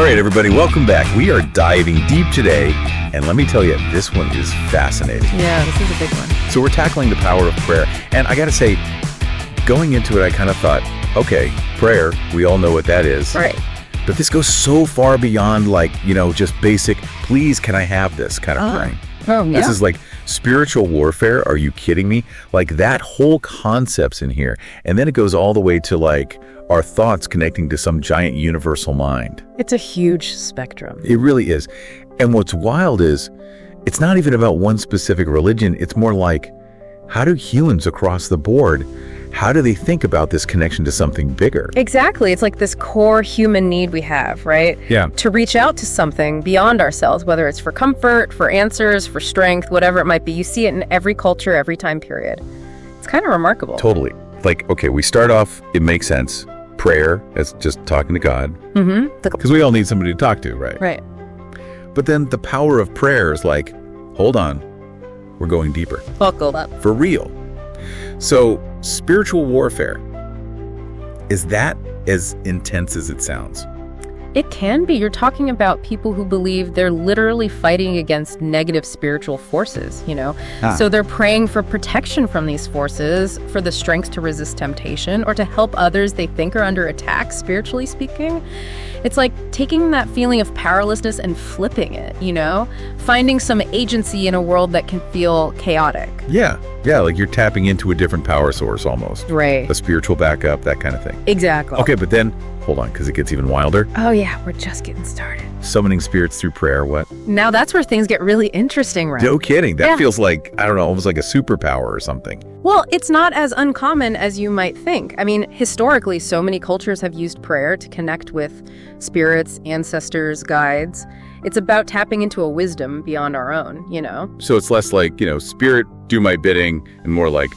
All right, everybody, welcome back. We are diving deep today, and let me tell you, this one is fascinating. Yeah, this is a big one. So we're tackling the power of prayer, and I got to say, going into it, I kind of thought, okay, prayer, we all know what that is. Right. But this goes so far beyond, like, just basic, please, can I have this kind of praying. Oh, yeah. This is like spiritual warfare. Are you kidding me? Like, that whole concept's in here. And then it goes all the way to, like, our thoughts connecting to some giant universal mind. It's a huge spectrum. It really is. And what's wild is, it's not even about one specific religion. It's more like, how do humans across the board, how do they think about this connection to something bigger? Exactly. It's like this core human need we have, right? Yeah. To reach out to something beyond ourselves, whether it's for comfort, for answers, for strength, whatever it might be. You see it in every culture, every time period. It's kind of remarkable. Totally. Like, okay, we start off, it makes sense. Prayer, as just talking to God. Mm-hmm. Because we all need somebody to talk to, right? Right. But then the power of prayer is like, hold on, we're going deeper. Buckle up. For real. So, spiritual warfare, is that as intense as it sounds? It can be. You're talking about people who believe they're literally fighting against negative spiritual forces, So they're praying for protection from these forces, for the strength to resist temptation, or to help others they think are under attack, spiritually speaking. It's like taking that feeling of powerlessness and flipping it, Finding some agency in a world that can feel chaotic. Yeah, like you're tapping into a different power source almost. Right. A spiritual backup, that kind of thing. Exactly. Okay, but then, hold on, because it gets even wilder. Oh yeah, we're just getting started. Summoning spirits through prayer, what? Now that's where things get really interesting, right? No kidding. That Yeah. feels like, I don't know, almost like a superpower or something. Well, it's not as uncommon as you might think. I mean, historically, so many cultures have used prayer to connect with spirits, ancestors, guides. It's about tapping into a wisdom beyond our own, So it's less like, spirit, do my bidding, and more like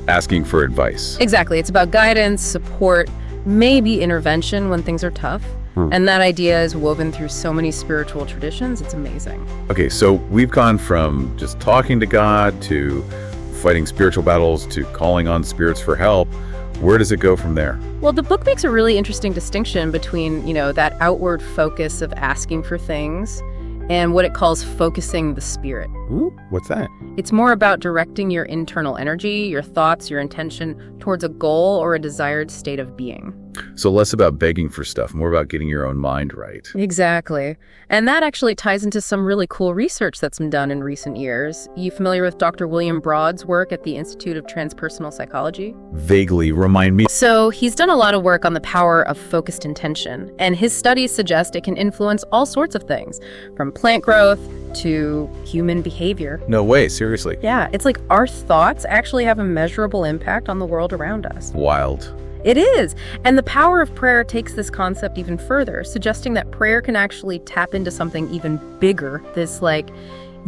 asking for advice. Exactly. It's about guidance, support, maybe intervention when things are tough. And that idea is woven through so many spiritual traditions. It's amazing. Okay, so we've gone from just talking to God to fighting spiritual battles to calling on spirits for help. Where does it go from there? Well, the book makes a really interesting distinction between, that outward focus of asking for things and what it calls focusing the spirit. Ooh, what's that? It's more about directing your internal energy, your thoughts, your intention towards a goal or a desired state of being. So less about begging for stuff, more about getting your own mind right. Exactly. And that actually ties into some really cool research that's been done in recent years. You familiar with Dr. William Broad's work at the Institute of Transpersonal Psychology? Vaguely, remind me. So he's done a lot of work on the power of focused intention, and his studies suggest it can influence all sorts of things, from plant growth to human behavior. No way, seriously. Yeah, it's like our thoughts actually have a measurable impact on the world around us. Wild. It is. And the power of prayer takes this concept even further, suggesting that prayer can actually tap into something even bigger, this like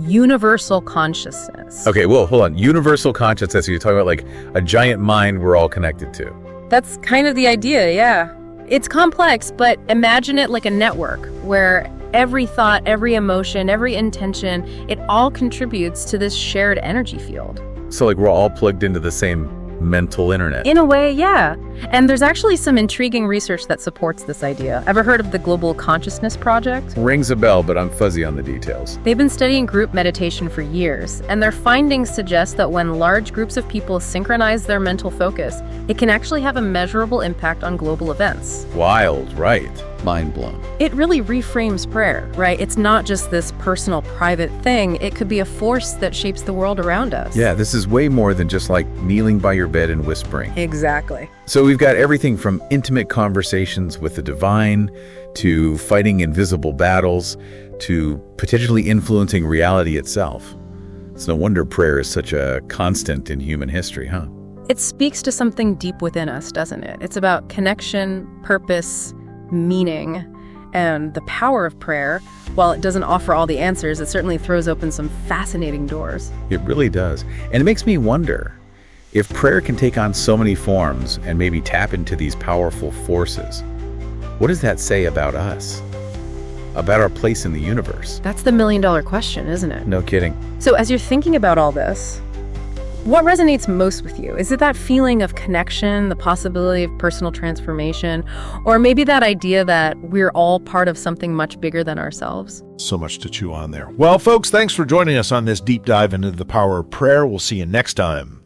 universal consciousness. Okay, well, hold on. Universal consciousness, so you're talking about like a giant mind we're all connected to. That's kind of the idea, yeah. It's complex, but imagine it like a network where every thought, every emotion, every intention, it all contributes to this shared energy field. So like we're all plugged into the same mental internet. In a way, yeah. And there's actually some intriguing research that supports this idea. Ever heard of the Global Consciousness Project? Rings a bell, but I'm fuzzy on the details. They've been studying group meditation for years, and their findings suggest that when large groups of people synchronize their mental focus, it can actually have a measurable impact on global events. Wild, right. Mind blown. It really reframes prayer, right? It's not just this personal, private thing. It could be a force that shapes the world around us. Yeah, this is way more than just like kneeling by your bed and whispering. Exactly. So we've got everything from intimate conversations with the divine to fighting invisible battles to potentially influencing reality itself. It's no wonder prayer is such a constant in human history, huh? It speaks to something deep within us, doesn't it? It's about connection, purpose, meaning, and the power of prayer. While it doesn't offer all the answers, it certainly throws open some fascinating doors. It really does. And it makes me wonder, if prayer can take on so many forms and maybe tap into these powerful forces, what does that say about us? About our place in the universe? That's the million-dollar question, isn't it? No kidding. So as you're thinking about all this, What resonates most with you? Is it that feeling of connection, the possibility of personal transformation, or maybe that idea that we're all part of something much bigger than ourselves? So much to chew on there. Well, folks, thanks for joining us on this deep dive into the power of prayer. We'll see you next time.